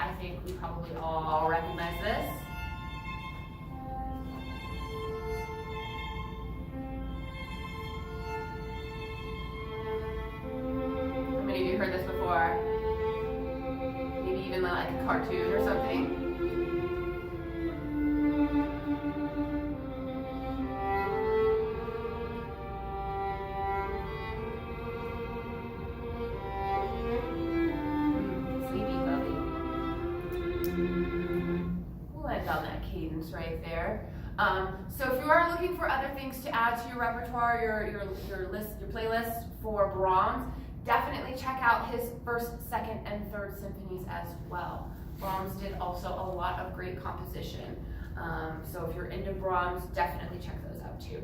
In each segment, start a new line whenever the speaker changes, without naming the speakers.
I think we probably all recognize this. How many of you heard this before? Maybe even like a cartoon or something? On that cadence right there. So if you are looking for other things to add to your repertoire, your playlist for Brahms, definitely check out his first, second, and third symphonies as well. Brahms did also a lot of great composition. So if you're into Brahms, definitely check those out too.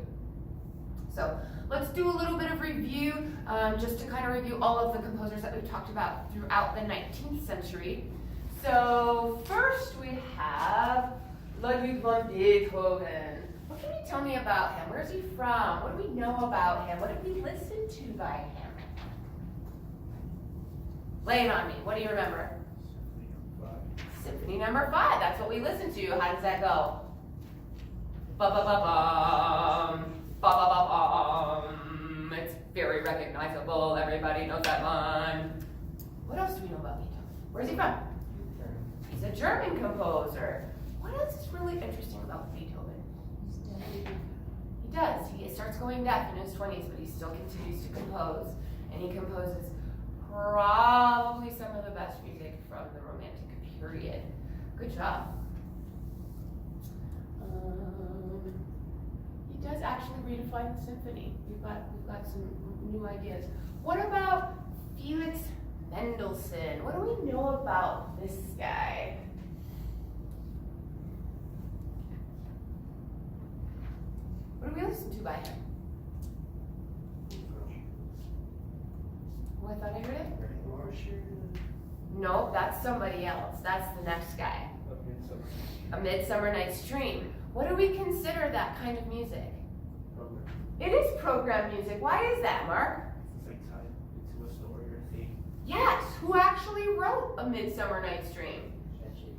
So let's do a little bit of review, just to kind of review all of the composers that we've talked about throughout the 19th century. So first we have Ludwig van Beethoven. What can you tell me about him? Where's he from? What do we know about him? What did we listen to by him? Lay it on me. What do you remember? Symphony number 5. That's what we listened to. How does that go? Ba-ba-ba-bum. Ba-ba-ba-bum. It's very recognizable. Everybody knows that one. What else do we know about Beethoven? Where's he from? He's a German composer. What else is really interesting about Beethoven? He does. He starts going deaf in his 20s, but he still continues to compose. And he composes probably some of the best music from the Romantic period. Good job. He does actually redefine the symphony. We've got some new ideas. What about Felix Mendelssohn? What do we know about this guy? What do we listen to by him? Oh, I thought I heard it. No, that's somebody else. That's the next guy. A Midsummer Night's Dream. What do we consider that kind of music?
Program.
It is program music. Why is that, Mark?
It's like tied into a story or theme.
Yes, who actually wrote A Midsummer Night's Dream?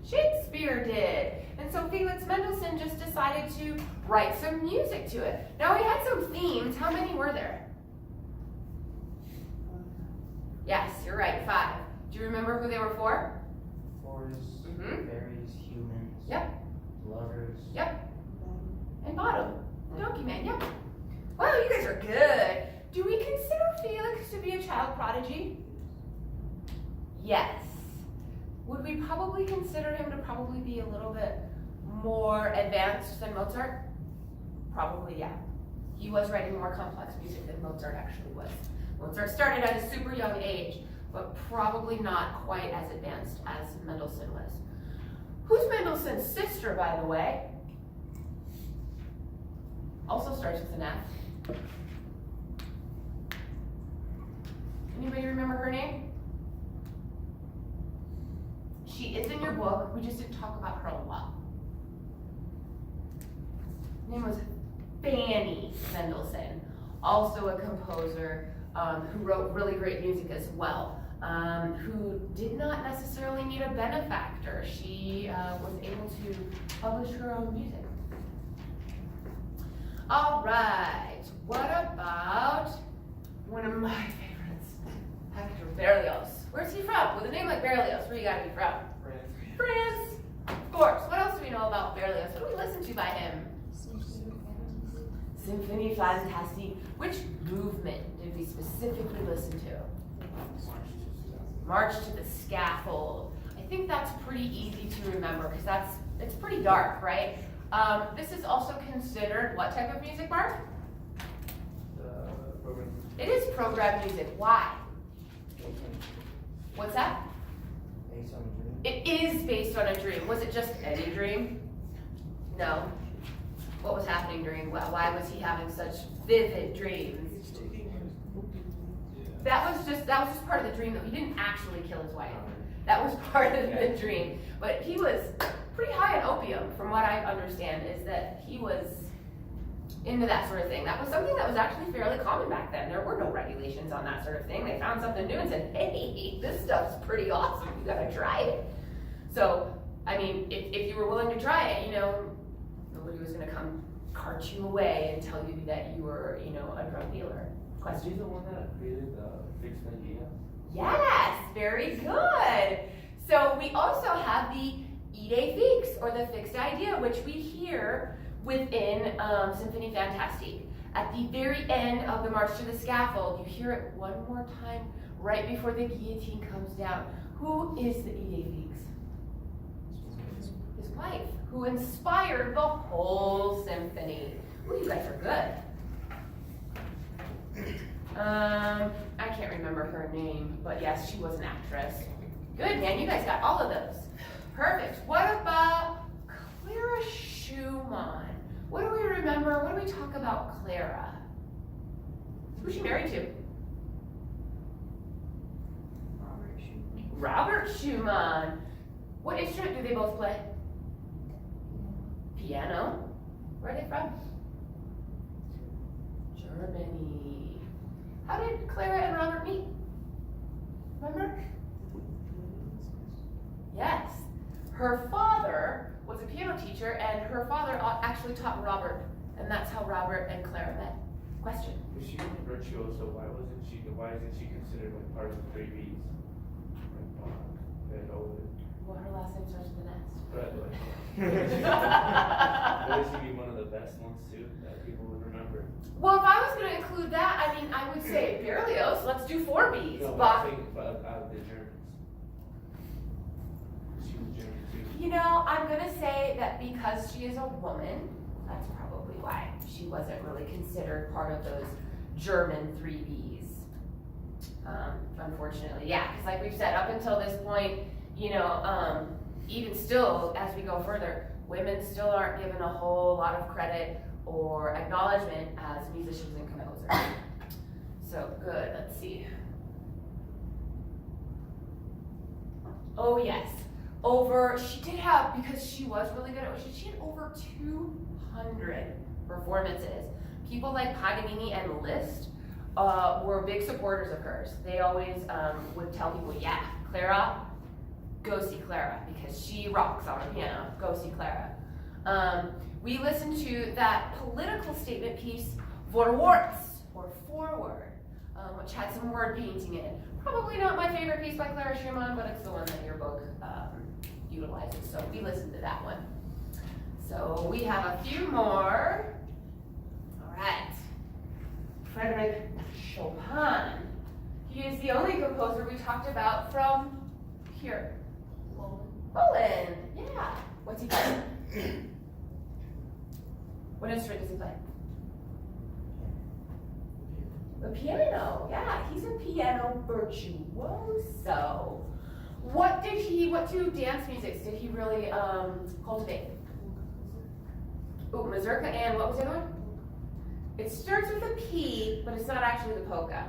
Shakespeare did. And so Felix Mendelssohn just decided to write some music to it. Now he had some themes. How many were there? Yes, you're right, 5. Do you remember who they were for?
Forests,
Mhm.
berries, humans.
Yep.
Lovers.
Yep. And Bottom. The Donkey Man, yep. Wow, you guys are good. Do we consider Felix to be a child prodigy? Yes. Would we probably consider him to probably be a little bit more advanced than Mozart? Probably, yeah. He was writing more complex music than Mozart actually was. Mozart started at a super young age, but probably not quite as advanced as Mendelssohn was. Who's Mendelssohn's sister, by the way? Also starts with an F. Anybody remember her name? She is in your book. We just didn't talk about her a lot. Her name was Fanny Mendelssohn, also a composer who wrote really great music as well, who did not necessarily need a benefactor. She was able to publish her own music. All right, what about one of my favorites, Hector Berlioz? Where's he from? With a name like Berlioz, where you gotta be from? France. Of course. What else do we know about Berlioz? What do we listen to by him? Symphonie Fantastique. Which movement did we specifically listen to? March to the Scaffold. I think that's pretty easy to remember because it's pretty dark, right? This is also considered what type of music, Mark?
Program.
It is program music. Why? What's that?
Based on a dream.
It is based on a dream. Was it just any dream? No. What was happening during, why was he having such vivid dreams? That was just part of the dream, though. He didn't actually kill his wife. That was part of the dream. But he was pretty high on opium, from what I understand, is that he was into that sort of thing. That was something that was actually fairly common back then. There were no regulations on that sort of thing. They found something new and said, hey, this stuff's pretty awesome. You gotta try it. So, I mean, if you were willing to try it, nobody was gonna come cart you away and tell you that you were, a drug dealer.
Is
Question?
he the one that created the fixed idea?
Yes, very good. So we also have the idee fixe, or the fixed idea, which we hear within Symphony Fantastique. At the very end of the March to the Scaffold, you hear it one more time right before the guillotine comes down. Who is the idee fixe? His wife, who inspired the whole symphony. Ooh, you guys are good. I can't remember her name, but yes, she was an actress. Good, man, you guys got all of those. Perfect. What about Clara Schumann? What do we remember? What do we talk about Clara? Who's she married to? Robert Schumann. What instrument do they both play? Piano. Where are they from? Germany. How did Clara and Robert meet? Remember? Yes. Her father was a piano teacher, and her father actually taught Robert, and that's how Robert and Clara met. Question?
If she was a virtuoso, why isn't she considered like part of the three Bs? Like Bach, Beethoven,
Well, her last name starts with an S.
but like, would she be one of the best ones too that people would remember?
Well, if I was going to include that, I mean, I would say Berlioz. Let's do 4 Bs.
No, but
Bach.
I think out of the Germans. She was German too.
I'm going to say that because she is a woman, that's probably why she wasn't really considered part of those German 3 Bs. Unfortunately, yeah, because like we've said, up until this point, even still, as we go further, women still aren't given a whole lot of credit or acknowledgement as musicians and composers. So good, let's see. Oh yes, she did have, because she was really good at what she had over 200 performances. People like Paganini and Liszt were big supporters of hers. They always would tell people, yeah, Clara, go see Clara, because she rocks on the piano. Go see Clara. We listened to that political statement piece, Vorwärts, or Forward, which had some word painting in it. Probably not my favorite piece by Clara Schumann, but it's the one that your book utilizes, so we listened to that one. So we have a few more. All right. Frederick Chopin. He is the only composer we talked about from here. Poland. Yeah. What's he play? What instrument does he play? The piano. Yeah, he's a piano virtuoso. What two dance musics did he really cultivate? Ooh, mazurka, and what was the other one? It starts with a P, but it's not actually the polka.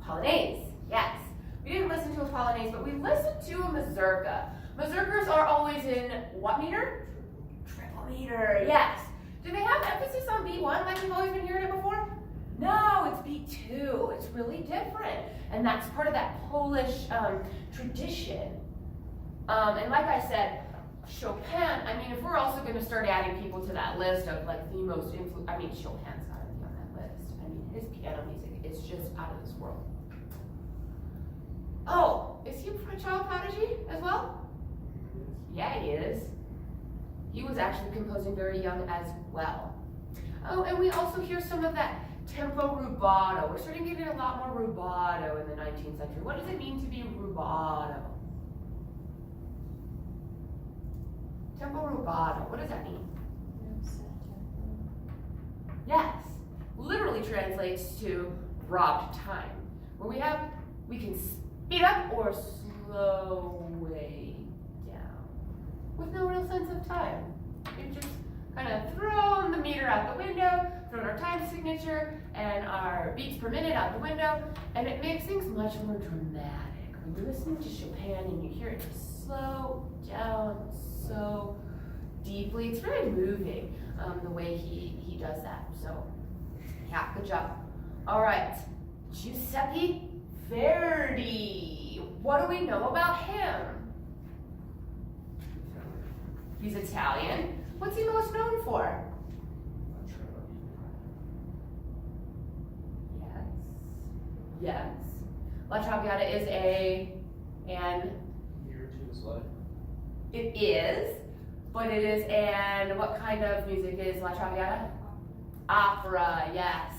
Polonaise, yes. We didn't listen to a Polonaise, but we listened to a mazurka. Mazurkas are always in what meter? Triple meter, yes. Do they have emphasis on B1 like we've always been hearing it before? No, it's B2. It's really different. And that's part of that Polish tradition. And like I said, Chopin, I mean, if we're also going to start adding people to that list of like the most Chopin's got to be on that list. I mean, his piano music is just out of this world. Oh, is he a child prodigy as well? Yeah, he is. He was actually composing very young as well. Oh, and we also hear some of that tempo rubato. We're starting to get a lot more rubato in the 19th century. What does it mean to be rubato? Tempo rubato, what does that mean? Yes, literally translates to robbed time, where we can speed up or slow way down with no real sense of time. We've just kind of thrown the meter out the window, thrown our time signature and our beats per minute out the window, and it makes things much more dramatic. When you're listening to Chopin and you hear it just slow down so deeply, it's really moving the way he does that. So, yeah, good job. All right, Giuseppe Verdi. What do we know about him? He's Italian. What's he most known for? Yes. La Traviata is an
Year to his life.
it is, but it is an what kind of music is La Traviata? Opera, yes.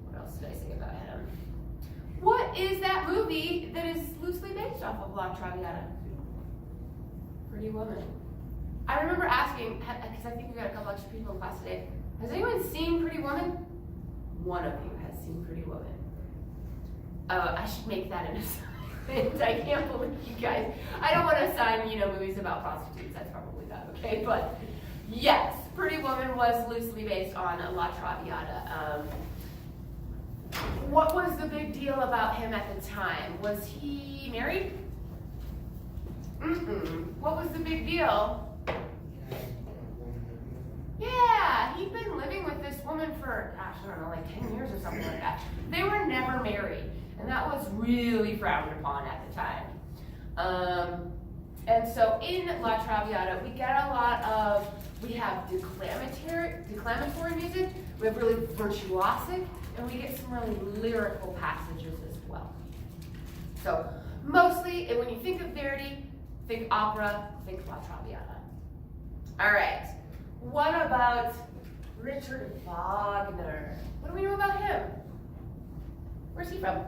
What else did I say about him? What is that movie that is loosely based off of La Traviata? Pretty Woman. I remember asking, because I think we got a couple extra people in class today, has anyone seen Pretty Woman? One of you has seen Pretty Woman. I should make that an assignment. I can't believe you guys. I don't want to assign, movies about prostitutes. That's probably not okay. But yes, Pretty Woman was loosely based on La Traviata. What was the big deal about him at the time? Was he married? What was the big deal? Yeah, he'd been living with this woman for, gosh, I don't know, like 10 years or something like that. They were never married, and that was really frowned upon at the time. And so in La Traviata, we get a lot of, we have declamatory music, we have really virtuosic, and we get some really lyrical passages as well. So mostly, when you think of Verdi, think opera, think La Traviata. All right. What about Richard Wagner? What do we know about him? Where's he from?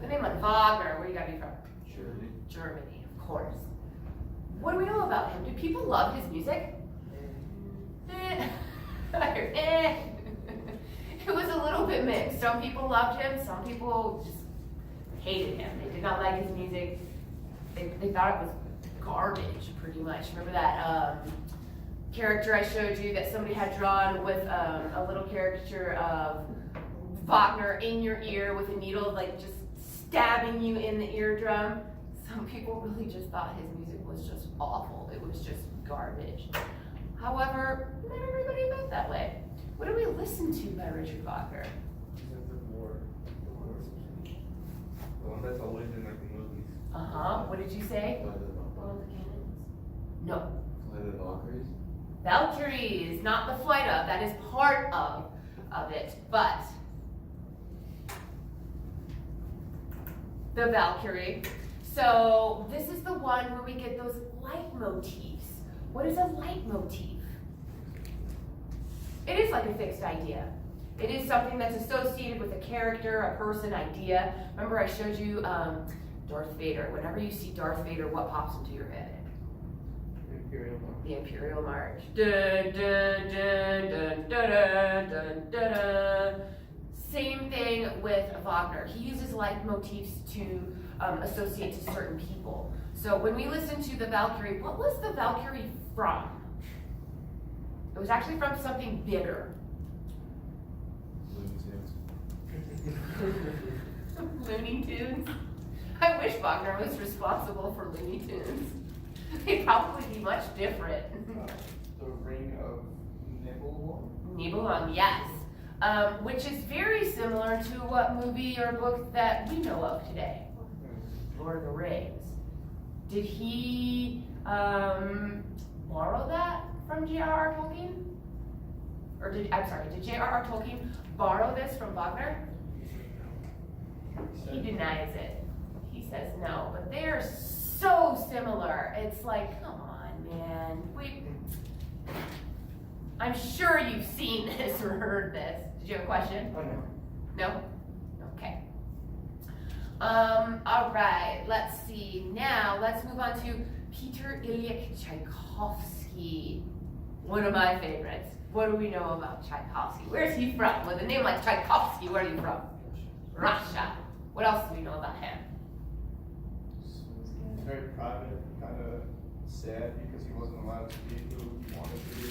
The name like Wagner, where you gotta be from?
Germany.
Germany, of course. What do we know about him? Do people love his music? It was a little bit mixed. Some people loved him, some people just hated him. They did not like his music. They thought it was garbage, pretty much. Remember that character I showed you that somebody had drawn with a little caricature of Wagner in your ear with a needle, like just stabbing you in the eardrum? Some people really just thought his music was just awful. It was just garbage. However, not everybody felt that way. What do we listen to by Richard Wagner?
The war. The one that's always in like the movies.
What did you say? One of the cannons? No.
Flight of the Valkyries?
Valkyries, not the flight of. That is part of it, but the Valkyrie. So this is the one where we get those leitmotifs. What is a leitmotif? It is like a fixed idea. It is something that's associated with a character, a person, idea. Remember I showed you Darth Vader. Whenever you see Darth Vader, what pops into your head?
Imperial March.
The Imperial March. Dun, dun, dun, dun, dun, dun, dun, dun. Same thing with Wagner. He uses leitmotifs to associate to certain people. So when we listen to the Valkyrie, what was the Valkyrie from? It was actually from something bigger.
Looney Tunes.
Looney Tunes? I wish Wagner was responsible for Looney Tunes. They'd probably be much different.
The Ring of Nibelung.
Nibelung, yes. Which is very similar to what movie or book that we know of today. Lord of the Rings. Did he borrow that from J.R.R. Tolkien? Or did J.R.R. Tolkien borrow this from Wagner? He denies it. He says no, but they're so similar. It's like, come on, man. I'm sure you've seen this or heard this. Did you have a question?
Oh, no.
No? Okay. All right, let's see. Now, let's move on to Peter Ilyich Tchaikovsky. One of my favorites. What do we know about Tchaikovsky? Where's he from? With a name like Tchaikovsky, where are you from? Russia. What else do we know about him?
Very private, kind of sad because he wasn't allowed to be who he wanted to be.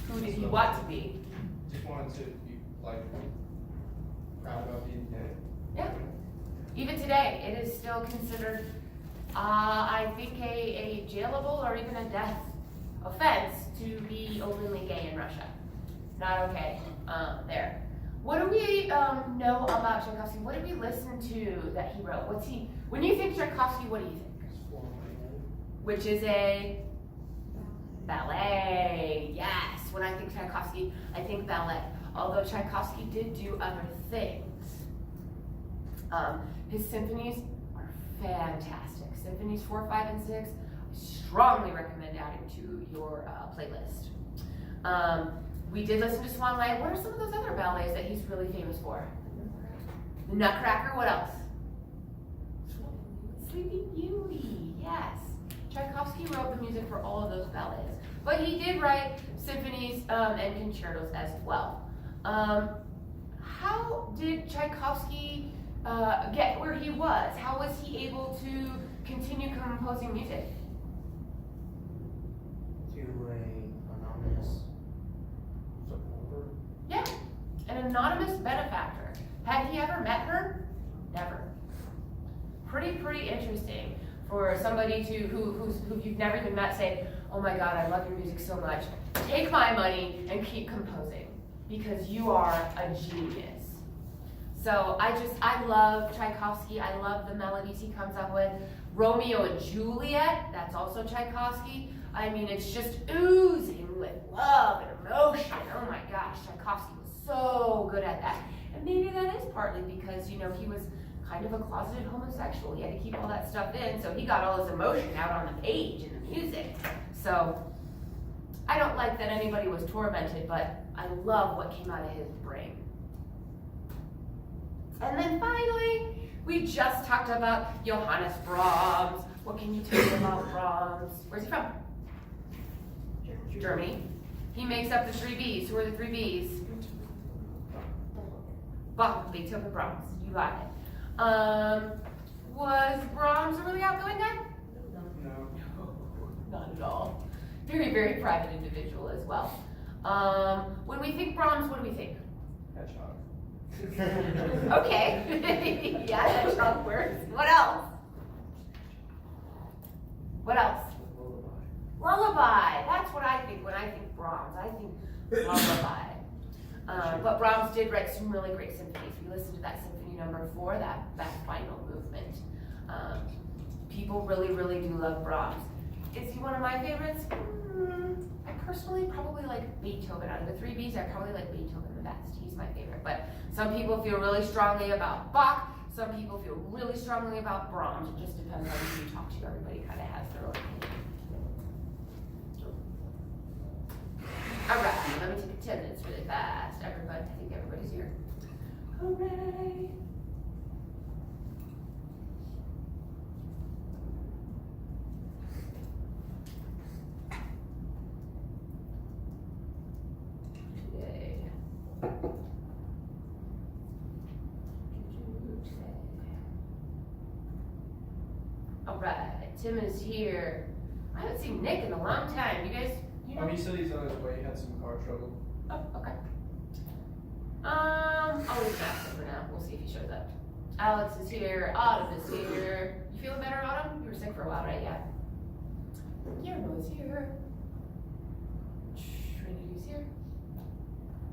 Who did he want to be?
Just wanted to be like proud of being dead.
Yeah. Even today, it is still considered, I think, a jailable or even a death offense to be openly gay in Russia. Not okay there. What do we know about Tchaikovsky? What did we listen to that he wrote? When you think Tchaikovsky, what do you think? Which is a Ballet, yes. When I think Tchaikovsky, I think ballet. Although Tchaikovsky did do other things. His symphonies are fantastic. Symphonies 4, 5, and 6, I strongly recommend adding to your playlist. We did listen to Swan Lake. What are some of those other ballets that he's really famous for? The Nutcracker, what else? Sleeping Beauty, yes. Tchaikovsky wrote the music for all of those ballets. But he did write symphonies and concertos as well. How did Tchaikovsky get where he was? How was he able to continue composing music?
Through a anonymous supporter.
Yeah, an anonymous benefactor. Had he ever met her? Never. Pretty interesting for somebody who you've never even met say, oh my God, I love your music so much. Take my money and keep composing because you are a genius. So I love Tchaikovsky. I love the melodies he comes up with. Romeo and Juliet, that's also Tchaikovsky. I mean, it's just oozing with love and emotion. Oh my gosh, Tchaikovsky was so good at that. And maybe that is partly because, he was kind of a closeted homosexual. He had to keep all that stuff in, so he got all his emotion out on the page in the music. So I don't like that anybody was tormented, but I love what came out of his brain. And then finally, we just talked about Johannes Brahms. What can you tell me about Brahms? Where's he from? Germany. He makes up the 3 Bs. Who are the 3 Bs? Bach, Beethoven, Brahms. You got it. Was Brahms a really outgoing guy?
No.
Not at all. Very private individual as well. When we think Brahms, what do we think?
Hedgehog.
Okay. Yeah, hedgehog works. What else? What else? Lullaby. That's what I think when I think Brahms. I think lullaby. But Brahms did write some really great symphonies. We listened to that symphony number 4, that final movement. People really do love Brahms. Is he one of my favorites? I personally probably like Beethoven. Out of the 3 Bs, I probably like Beethoven the best. He's my favorite. But some people feel really strongly about Bach. Some people feel really strongly about Brahms. It just depends on who you talk to. Everybody kind of has their own opinion. All right, let me take attendance really fast. Everybody, I think everybody's here. Hooray! Today. All right, Tim is here. I haven't seen Nick in a long time. You guys,
He said he's on his way. He had some car trouble.
Oh, okay. I'll leave that for now. We'll see if he shows up. Alex is here. Autumn is here. You feeling better, Autumn? You were sick for a while, right? Yeah. Guillermo is here. Trinity's here.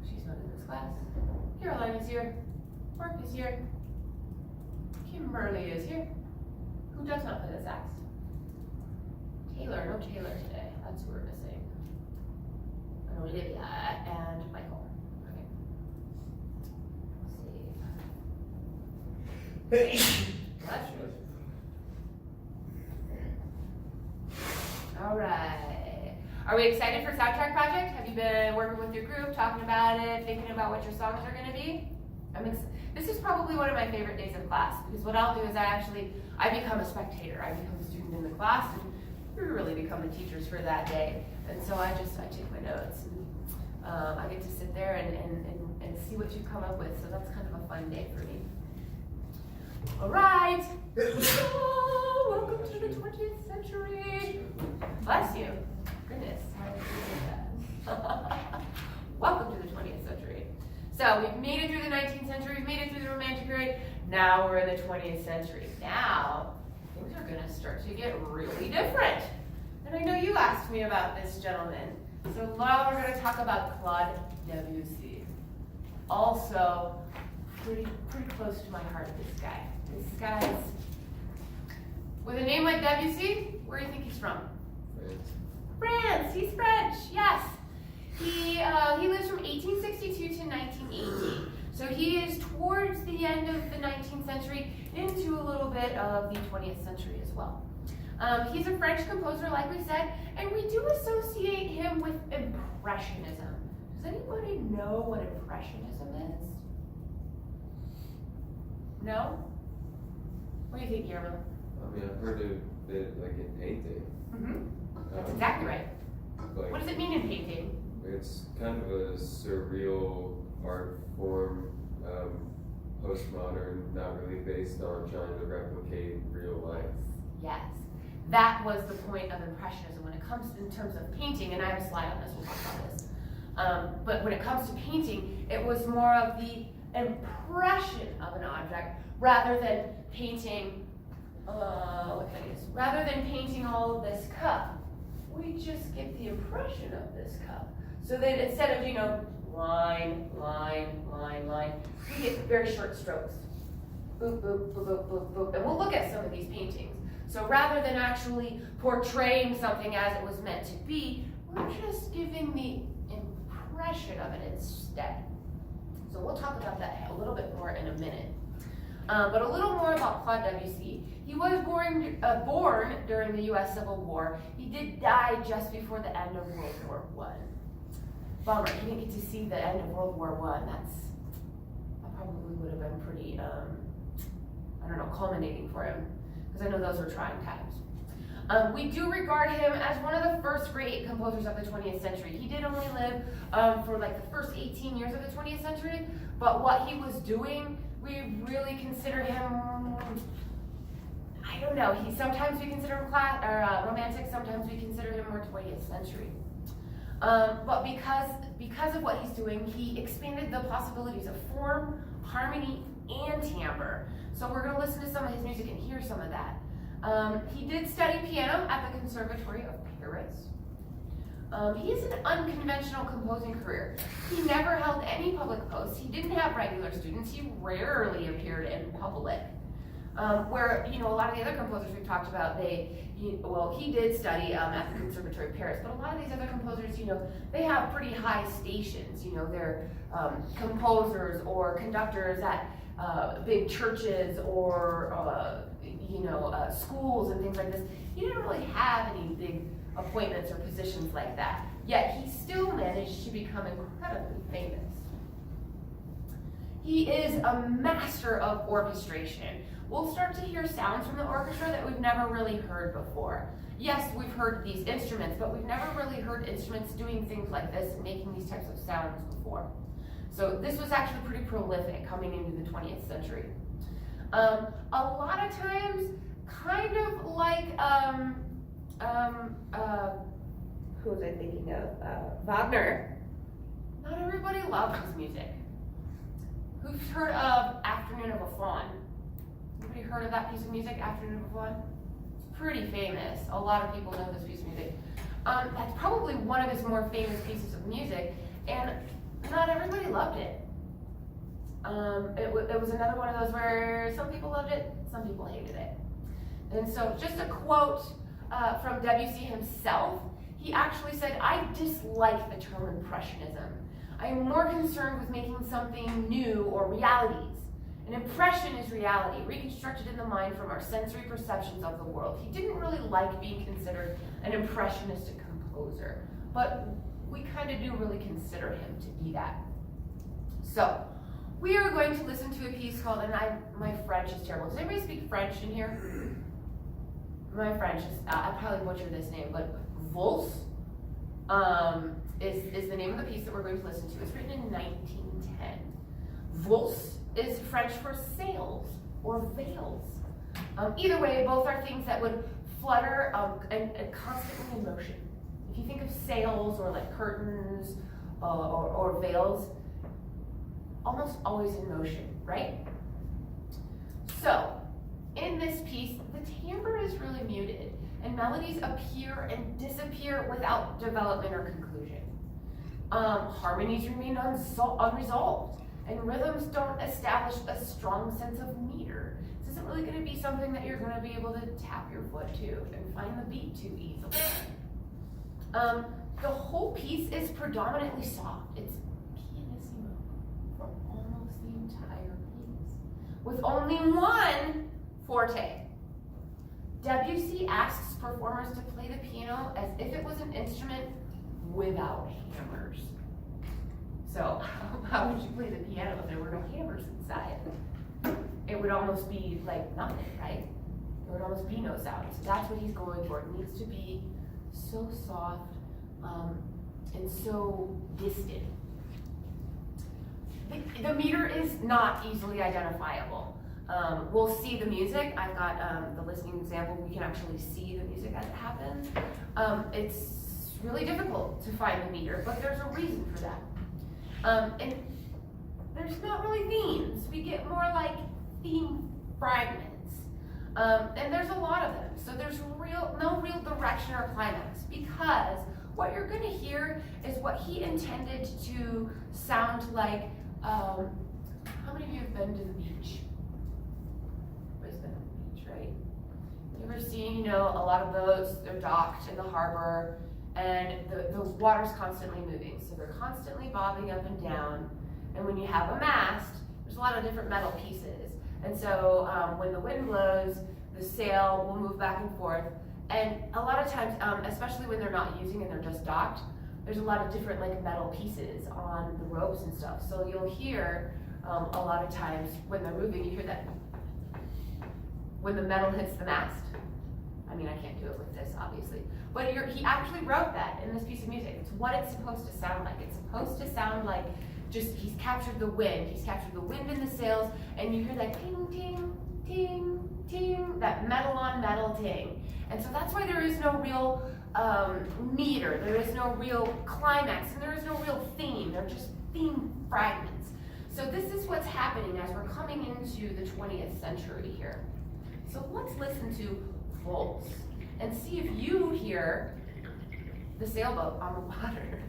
She's not in this class. Caroline is here. Mark is here. Kimberly is here. Who does not play the sax? Taylor. No Taylor today. That's who we're missing. Olivia and Michael. Okay. See. All right. Are we excited for Soundtrack Project? Have you been working with your group, talking about it, thinking about what your songs are going to be? This is probably one of my favorite days of class because what I'll do is I become a spectator. I become a student in the class and we really become the teachers for that day. And so I take my notes and I get to sit there and see what you come up with. So that's kind of a fun day for me. All right. Welcome to the 20th century. Bless you. Goodness. How did you do that? Welcome to the 20th century. So we've made it through the 19th century. We've made it through the Romantic period. Now we're in the 20th century. Now things are going to start to get really different. And I know you asked me about this gentleman. So now we're going to talk about Claude Debussy. Also, pretty close to my heart, this guy. This guy's, with a name like Debussy, where do you think he's from?
France.
France, he's French, yes. He lives from 1862 to 1918. So he is towards the end of the 19th century into a little bit of the 20th century as well. He's a French composer, like we said, and we do associate him with Impressionism. Does anybody know what Impressionism is? No? What do you think, Guillermo?
I mean, I've heard of it like in painting.
That's exactly right.
Like,
What does it mean in painting?
it's kind of a surreal art form, postmodern, not really based on trying to replicate real life.
Yes. That was the point of Impressionism when it comes in terms of painting, and I have a slide on this, we'll talk about this. But when it comes to painting, it was more of the impression of an object rather than painting, rather than painting all of this cup. We just get the impression of this cup. So that instead of, line, line, line, line, we get very short strokes. Boop, boop, boop, boop, boop, boop. And we'll look at some of these paintings. So rather than actually portraying something as it was meant to be, we're just giving the impression of it instead. So we'll talk about that a little bit more in a minute. But a little more about Claude Debussy. He was born during the U.S. Civil War. He did die just before the end of World War I. Bummer, he didn't get to see the end of World War I. That probably would have been pretty, culminating for him. Because I know those were trying times. We do regard him as one of the first great composers of the 20th century. He did only live for like the first 18 years of the 20th century, but what he was doing, we really consider him, I don't know, sometimes we consider him romantic, sometimes we consider him more 20th century. But because of what he's doing, he expanded the possibilities of form, harmony, and timbre. So we're going to listen to some of his music and hear some of that. He did study piano at the Conservatory of Paris. He has an unconventional composing career. He never held any public posts. He didn't have regular students. He rarely appeared in public. Where, a lot of the other composers we've talked about, he did study at the Conservatory of Paris, but a lot of these other composers, they have pretty high stations. They're composers or conductors at big churches or, schools and things like this. He didn't really have any big appointments or positions like that, yet he still managed to become incredibly famous. He is a master of orchestration. We'll start to hear sounds from the orchestra that we've never really heard before. Yes, we've heard these instruments, but we've never really heard instruments doing things like this and making these types of sounds before. So this was actually pretty prolific coming into the 20th century. A lot of times, kind of like, who was I thinking of? Wagner. Not everybody loved his music. Who's heard of Afternoon of a Faun? Anybody heard of that piece of music, Afternoon of a Faun? It's pretty famous. A lot of people know this piece of music. That's probably one of his more famous pieces of music, and not everybody loved it. It was another one of those where some people loved it, some people hated it. And so just a quote from Debussy himself, he actually said, "I dislike the term impressionism. I am more concerned with making something new or realities. An impression is reality, reconstructed in the mind from our sensory perceptions of the world." He didn't really like being considered an impressionistic composer, but we kind of do really consider him to be that. So, we are going to listen to a piece called, and my French is terrible. Does anybody speak French in here? My French is, I probably butchered this name, but Valse is the name of the piece that we're going to listen to. It's written in 1910. Valse is French for sails or veils. Either way, both are things that would flutter and constantly in motion. If you think of sails or like curtains or veils, almost always in motion, right? So, in this piece, the timbre is really muted, and melodies appear and disappear without development or conclusion. Harmonies remain unresolved, and rhythms don't establish a strong sense of meter. This isn't really going to be something that you're going to be able to tap your foot to and find the beat to easily. The whole piece is predominantly soft. It's pianissimo for almost the entire piece, with only one forte. Debussy asks performers to play the piano as if it was an instrument without hammers. So how would you play the piano if there were no hammers inside? It would almost be like nothing, right? There would almost be no sound. So that's what he's going for. It needs to be so soft and so distant. The meter is not easily identifiable. We'll see the music. I've got the listening example. We can actually see the music as it happens. It's really difficult to find the meter, but there's a reason for that. And there's not really themes. We get more like theme fragments. And there's a lot of them. So there's no real direction or climax, because what you're gonna hear is what he intended to sound like. How many of you have been to the beach? Everybody's been to the beach, right? You ever seen, a lot of those, they're docked in the harbor, and the water's constantly moving. So they're constantly bobbing up and down. And when you have a mast, there's a lot of different metal pieces. And so when the wind blows, the sail will move back and forth. And a lot of times, especially when they're not using and they're just docked, there's a lot of different like metal pieces on the ropes and stuff. So you'll hear a lot of times when they're moving, you hear that when the metal hits the mast. I mean, I can't do it with this, obviously. But he actually wrote that in this piece of music. It's what it's supposed to sound like. It's supposed to sound like just, he's captured the wind. He's captured the wind in the sails, and you hear that ting, ting, ting, ting, that metal on metal ting. And so that's why there is no real meter, there is no real climax, and there is no real theme. They're just theme fragments. So this is what's happening as we're coming into the 20th century here. So let's listen to Waltz and see if you hear the sailboat on the water.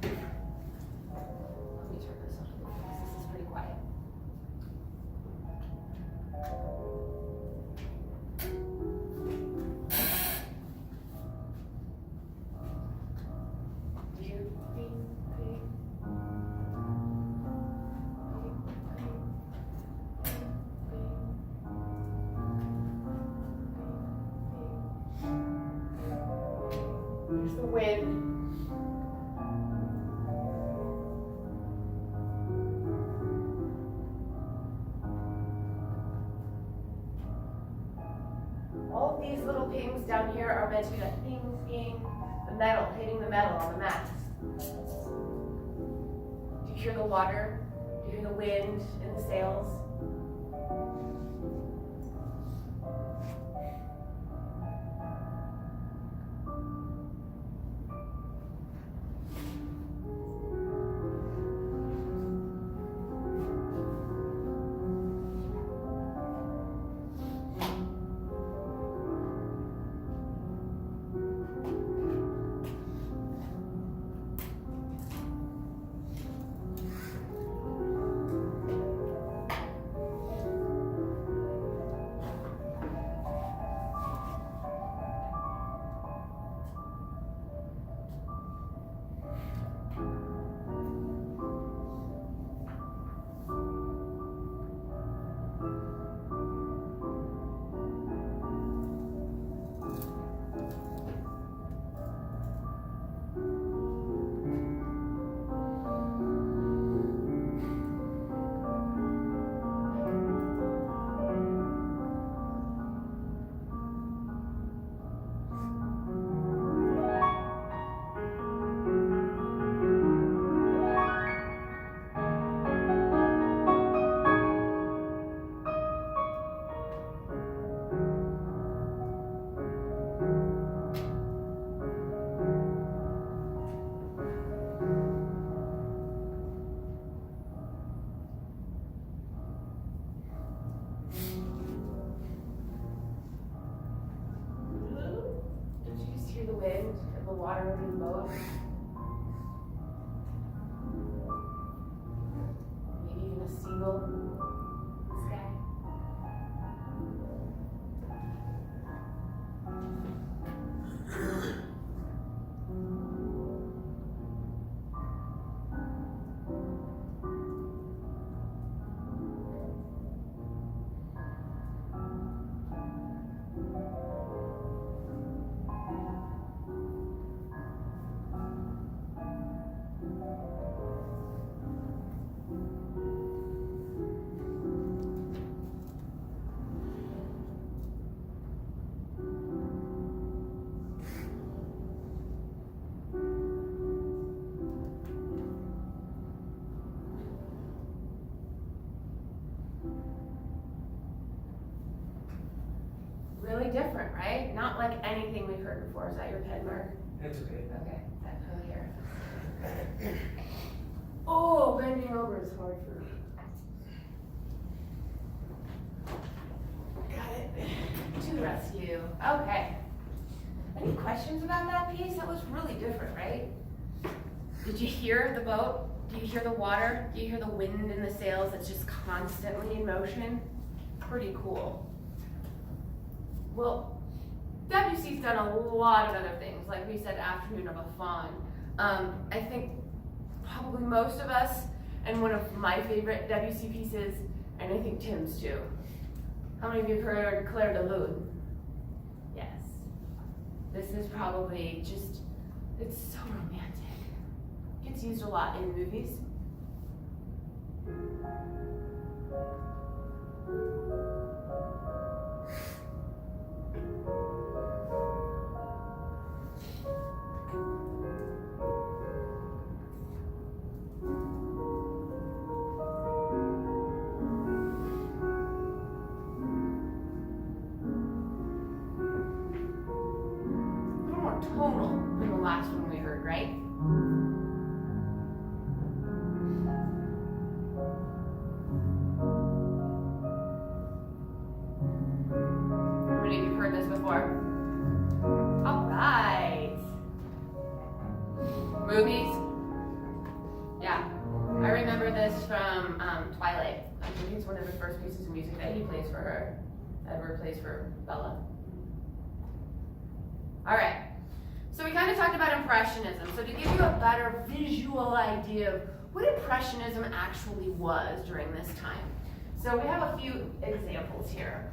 Let me turn this up a little because this is pretty quiet. Do you hear bing, bing? There's the wind. All of these little pings down here are meant to be like ping, ping, the metal, hitting the metal on the mast. Do you hear the water? Do you hear the wind in the sails? Hear the wind and the water in the boat. Maybe even a seagull in the sky. really different, right? Not like anything we've heard before. Is that your pen, Mark?
It's okay.
Okay, that over here. Oh, bending over is hard for me. Got it. To the rescue. Okay. Any questions about that piece? That was really different, right? Did you hear the boat? Do you hear the water? Do you hear the wind in the sails that's just constantly in motion? Pretty cool. Well, WC's done a lot of other things, like we said, Afternoon of a Fawn. I think probably most of us, and one of my favorite WC pieces, and I think Tim's too. How many of you have heard Claire de Lune? Yes. This is probably just, it's so romantic. Gets used a lot in movies. Tonal than the last one we heard, right? How many of you have heard this before? All right. Movies? Yeah. I remember this from Twilight. I think it's one of the first pieces of music that he plays for her, ever plays for Bella. All right. So we kind of talked about Impressionism. So to give you a better visual idea of what Impressionism actually was during this time. So we have a few examples here.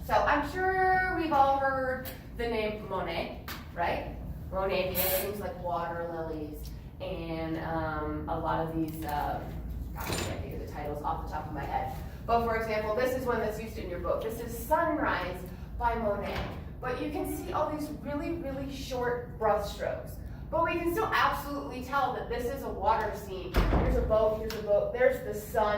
So I'm sure we've all heard the name Monet, right? Monet did things like water lilies and a lot of these, gosh, I can't think of the titles off the top of my head. But for example, this is one that's used in your book. This is Sunrise by Monet. But you can see all these really, really short brush strokes. But we can still absolutely tell that this is a water scene. Here's a boat, there's the sun.